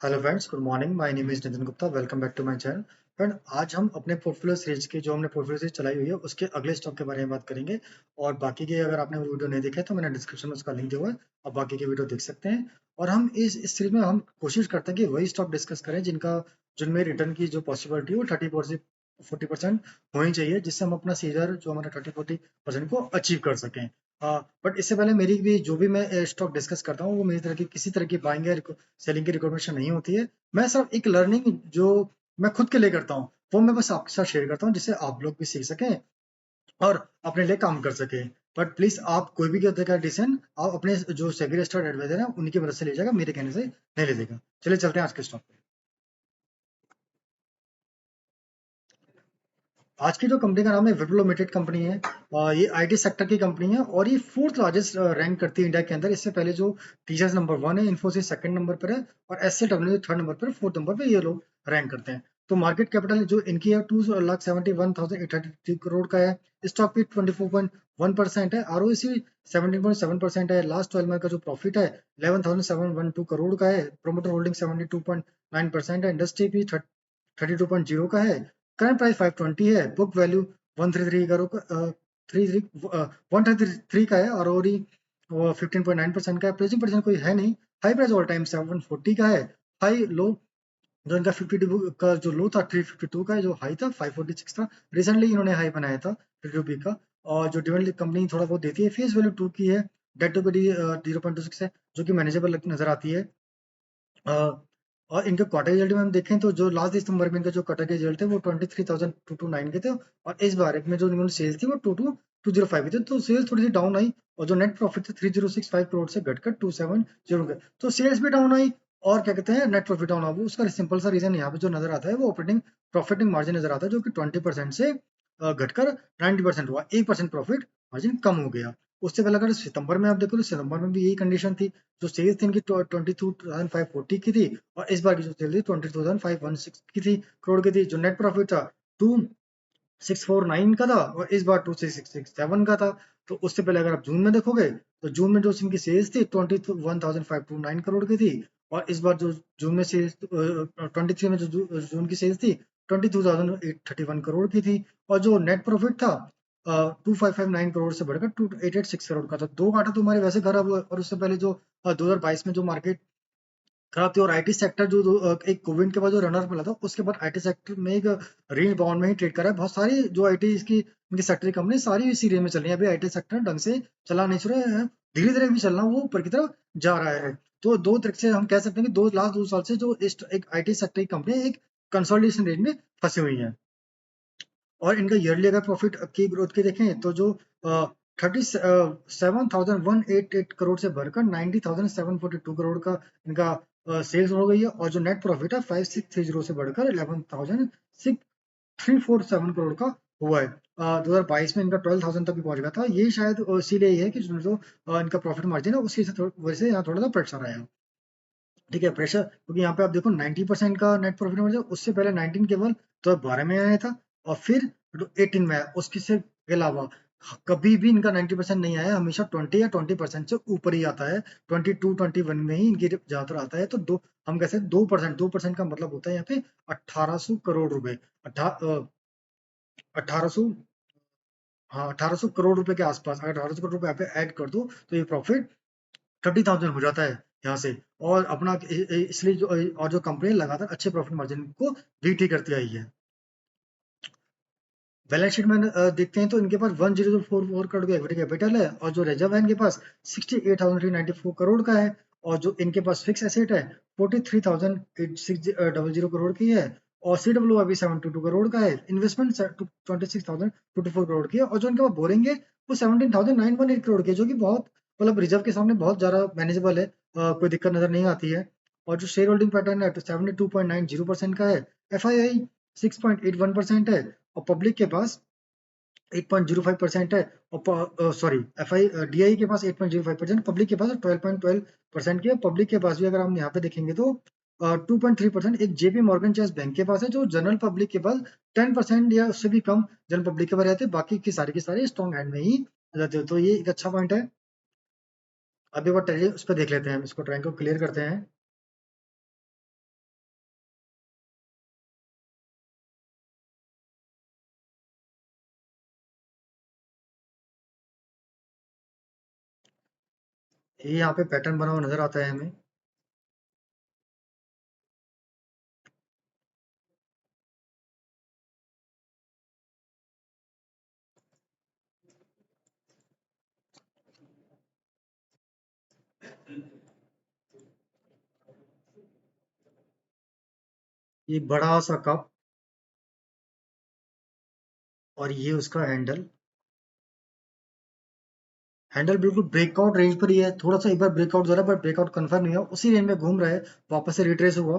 Hello friends, good morning. My name is Nitin Gupta. Welcome back to my channel. Friend, आज हम अपने portfolio series के जो हमने पोर्टफोलियो सीरीज चलाई हुई है उसके अगले स्टॉक के बारे में बात करेंगे। और बाकी के अगर आपने वो वीडियो नहीं देखा है तो मैंने डिस्क्रिप्शन में उसका लिंक दिया हुआ है, आप बाकी के वीडियो देख सकते हैं। और हम इस सीरीज में हम कोशिश करते हैं कि वही स्टॉक डिस्कस करें जिनमें रिटर्न की जो पॉसिबिलिटी है वो 30-40% होनी चाहिए, जिससे हम अपना सीजर जो हमारा 30-40% को अचीव कर सकें। बट इससे पहले मेरी भी जो भी मैं स्टॉक डिस्कस करता हूँ वो मेरी तरह की किसी तरह की बाइंग या सेलिंग की रिकमेंडेशन नहीं होती है। मैं सिर्फ एक लर्निंग जो मैं खुद के लिए करता हूँ वो मैं बस आपके साथ शेयर करता हूँ, जिससे आप लोग भी सीख सकें और अपने लिए काम कर सकें। बट प्लीज आप कोई भी तरह का डिसीजन आप अपने जो सेबी रजिस्टर्ड एडवाइजर है उनकी मदद से लीजिएगा, मेरे कहने से नहीं लीजिएगा। चलिए चलते हैं आज के स्टॉक पे। आज की जो कंपनी का नाम है विप्रो लिमिटेड कंपनी है। ये आईटी सेक्टर की कंपनी है और ये फोर्थ लार्जेस्ट रैंक करती है इंडिया के अंदर। इससे पहले जो टीसीएस नंबर 1 है, इन्फोसिस सेकंड नंबर पर है और एसएलडब्ल्यू थर्ड नंबर पर, फोर्थ नंबर पे ये लोग रैंक करते हैं। तो मार्केट कैपिटल जो इनकी है 2,71,832 करोड़ का है। स्टॉक पे 24.1% है। आरओसी 17.7% है। लास्ट 12 मंथ का जो प्रॉफिट है 11,712 करोड़ का है। प्रोमोटर होल्डिंग 72.9% है। इंडस्ट्री भी 32.0 का है। करंट प्राइस 520 है। बुक वैल्यू 133 करोड़ का, 133 का है। और ओरी 15.9% का है। प्रेजेंट पोजीशन कोई है नहीं। हाई प्राइस ऑल टाइम 740 का है। हाई लो जो इनका 52 का जो लो था 352 का है, जो हाई था 546 था। रिसेंटली इन्होंने हाई बनाया था 50 का। और जो डिविडेंड कंपनी थोड़ा बहुत देती है, फेस वैल्यू 2 की है। डेट टू इक्विटी 0.26 है, जो कि मैनेजेबल नजर आती है। अ, और इनके क्वार्टर रिजल्ट में हम देखें तो जो लास्ट दिसंबर में इनका जो क्वार्टर के रिजल्ट थे वो 23,229 के थे। और इस बार में जो इन्होंने सेल्स थी वो 2,205 थे। तो सेल्स थोड़ी सी डाउन आई और जो नेट प्रॉफिट था 3,065 करोड़ से घटकर 270 के। तो सेल्स भी डाउन आई और क्या कहते हैं नेट प्रॉफिट डाउन हुआ। वो उसका सिंपल सा रीजन यहाँ पे जो नजर आता है वो ऑपरेटिंग प्रॉफिटिंग मार्जिन नजर आता है, जो कि 20% से घटकर 90% हुआ। 1% प्रॉफिट मार्जिन कम हो गया। उससे पहले अगर सितंबर में आप देखो तो सितंबर में भी यही कंडीशन थी। जो सेल्स थी इनकी 22,540 की थी और इस बार की जो सेल थी 22,516 की थी करोड़ की थी। जो नेट प्रॉफिट था 2,649 का था और इस बार 2,667 का था। तो उससे पहले अगर आप जून में देखोगे तो जून में जो इनकी सेल्स थी 21,529 करोड़ की थी और इस बार जो जून में सेल्स 23 में जो जून की सेल्स थी 22,831 करोड़ की थी। और जो नेट प्रॉफिट था 2,559 करोड़ से बढ़कर 2,886 करोड़ का था। दो घाटा तो हमारे वैसे खराब हुआ और उससे पहले जो 2022 में जो मार्केट खराब थी और आईटी सेक्टर एक कोविड के बाद जो रनर मिला था उसके बाद आईटी सेक्टर में एक रेंज बाउंड में ही ट्रेड कर रहा है। बहुत सारी जो आईटी इसकी इनकी सेक्टर की कंपनी सारी इसी रेंज में चल रही है। अभी आईटी सेक्टर ढंग से चला नहीं शुरू है, धीरे धीरे भी चलना वो ऊपर की तरफ जा रहा है। तो दो तरीके से हम कह सकते हैं कि लास्ट 2 साल से जो एक आईटी सेक्टर की कंपनी एक कंसोलिडेशन रेंज में फंसी हुई है। और इनका ईयरली अगर प्रॉफिट की ग्रोथ की देखें तो जो 37,188 करोड़ से बढ़कर 90,742 करोड़ का इनका सेल्स हो गई है। और जो नेट प्रॉफिट है 5,630 से बढ़कर 11,647 करोड़ का हुआ है। 2022 में इनका 12,000 तक भी पहुंच गया था। ये शायद इसीलिए ये है कि जो इनका प्रॉफिट मार्जिन है उसकी वजह से यहाँ थोड़ा सा प्रेशर आया। ठीक है, प्रेशर क्योंकि यहाँ पे आप देखो 90% का नेट प्रॉफिट मार्जिन, उससे पहले 19 केवल 2012 में आया था और फिर 18 में आया। उसके से अलावा कभी भी इनका 90% नहीं आया, हमेशा 20 या 20% से ऊपर ही आता है। 22-21 में ही इनकी ज्यादातर आता है। तो दो हम कैसे 2% का मतलब होता है यहाँ पे 1,800 करोड़ रुपए। 1800, हाँ 1,800 करोड़ रुपए के आसपास। अगर 1,800 करोड़ रुपए यहाँ पे ऐड कर दो तो ये प्रॉफिट 30,000 हो जाता है यहाँ से। और अपना इसलिए जो और जो कंपनी लगातार अच्छे प्रॉफिट मार्जिन को बीट ही करती आई है। बैलेंस शीट में देखते हैं तो इनके पास 1,044 करोड़ का इक्विटी कैपिटल है और जो रिजर्व है इनके पास 68,394 करोड़ का है। और जो इनके पास फिक्स एसेट है 43,600 करोड़ की है। और सी डब्ल्यू अभी 72 करोड़ का है। इन्वेस्टमेंट 26,024 करोड़ की है। और जो इनके पास बोरिंग है वो 17,918 करोड़ की है, जो कि बहुत मतलब रिजर्व के सामने बहुत ज्यादा मैनेजेबल है। कोई दिक्कत नजर नहीं आती है। और जो शेयर होल्डिंग पैटर्न है तो 72.90% का है। एफ आई आई 6.81% है। और पब्लिक के पास 8.05% है। और sorry F I D I के पास 8.05%, पब्लिक के पास 12.12% की है। पब्लिक के पास भी अगर हम यहाँ पे देखेंगे तो 2.3% एक जेपी मॉर्गन चेस बैंक के पास है। जो जनरल पब्लिक के पास 10% या उससे भी कम जनरल पब्लिक के पास रहते हैं। बाकी की सारी स्ट्रॉन्ग हैंड में ही रहते हैं। तो ये एक अच्छा पॉइंट है। अभी वो उस पर देख लेते हैं, इसको ट्रायंगल को क्लियर करते हैं। ये यहाँ पे पैटर्न बना हुआ नजर आता है हमें। ये बड़ा सा कप और ये उसका हैंडल। हैंडल बिल्कुल ब्रेकआउट रेंज पर ही है, थोड़ा सा एक बार ब्रेकआउट जरा, बट ब्रेकआउट कंफर्म नहीं हुआ, उसी रेंज में घूम रहा है, वापस से रिट्रेस हुआ।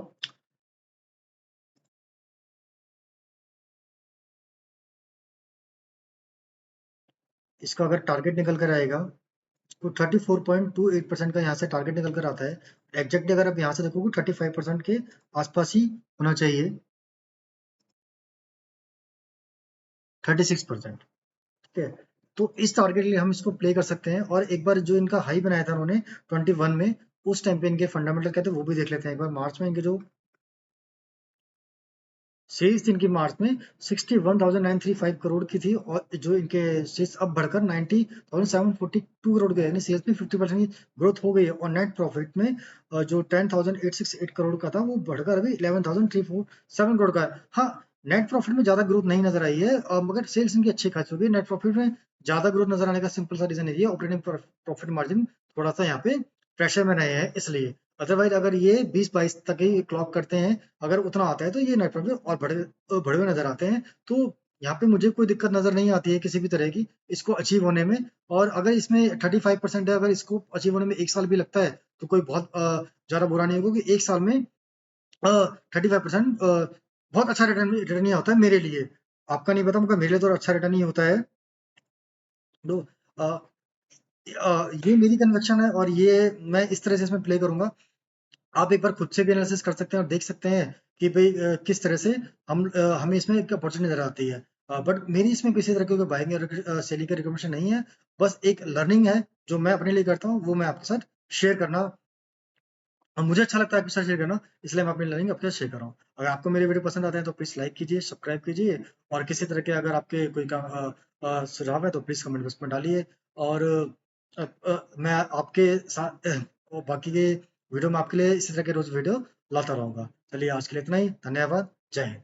इसका अगर टारगेट निकल कर आएगा तो 34.28% का यहाँ से टारगेट निकल कर आता है। एग्जैक्टली अगर आप यहाँ से देखोगे 35% के आसपास ही होना चाहिए। 36%। ठीक है, तो इस टारगेट के लिए हम इसको प्ले कर सकते हैं, और एक बार जो इनका हाई बनाया था उन्होंने 21 में, उस टाइम पे इनके फंडामेंटल कहते हैं वो भी देख लेते हैं एक बार। मार्च में इनके जो शेष दिन की मार्च में 61,935 करोड़ की थी, और जो इनके शेष अब बढ़कर 90,742 करोड़ के, यानी सेल्स में 50% की ग्रोथ हो गई है। और नेट प्रॉफिट में जो 10,868 करोड़ का था वो बढ़कर अभी 11,347 करोड़ का है। हाँ, नेट प्रॉफिट में ज्यादा ग्रोथ नहीं नजर आई है, मगर सेल्स इनकी अच्छी खासी हो गई। नेट प्रॉफिट में ज्यादा ग्रोथ नजर आने का सिंपल सा रीजन है, ऑपरेटिंग प्रॉफिट मार्जिन थोड़ा सा यहाँ पे प्रेशर में रहे हैं इसलिए। अदरवाइज अगर ये 20-22 तक ही क्लॉक करते हैं, अगर उतना आता है, तो ये नेट प्रॉफिट और बढ़े हुए नजर आते हैं। तो यहाँ पे मुझे कोई दिक्कत नजर नहीं आती है किसी भी तरह की इसको अचीव होने में। और अगर इसमें 35% है, अगर इसको अचीव होने में 1 साल भी लगता है, तो कोई बहुत ज्यादा बुरा नहीं होगा, कि 1 साल में 35% बहुत अच्छा रिटर्न ही होता है मेरे लिए। आपका नहीं पता, मगर मेरे लिए तो अच्छा रिटर्न ही होता है। तो अ, ये मेरी कन्विक्शन है, और ये मैं इस तरह से इसमें प्ले करूंगा। आप एक बार खुद से भी एनालिसिस कर सकते हैं और देख सकते हैं कि भाई किस तरह से हमें इसमें एक अपॉर्चुनिटी नजर आती है। बट मेरी इसमें किसी तरह की कोई बाइंग या सेलिंग की रिकमेंडेशन नहीं है। बस एक लर्निंग है जो मैं अपने लिए करता हूँ, वो मैं आपके साथ शेयर करना, मुझे अच्छा लगता है आपके साथ शेयर करना, इसलिए मैं अपनी लर्निंग आपके साथ शेयर कर रहा हूँ। अगर आपको मेरे वीडियो पसंद आते हैं तो प्लीज लाइक कीजिए, सब्सक्राइब कीजिए, और किसी तरह के अगर आपके कोई सुझाव है तो प्लीज कमेंट बॉक्स में डालिए। और मैं आपके साथ बाकी के वीडियो में आपके लिए इसी तरह के रोज वीडियो लाता रहूंगा। चलिए आज के लिए इतना ही, धन्यवाद, जय हिंद।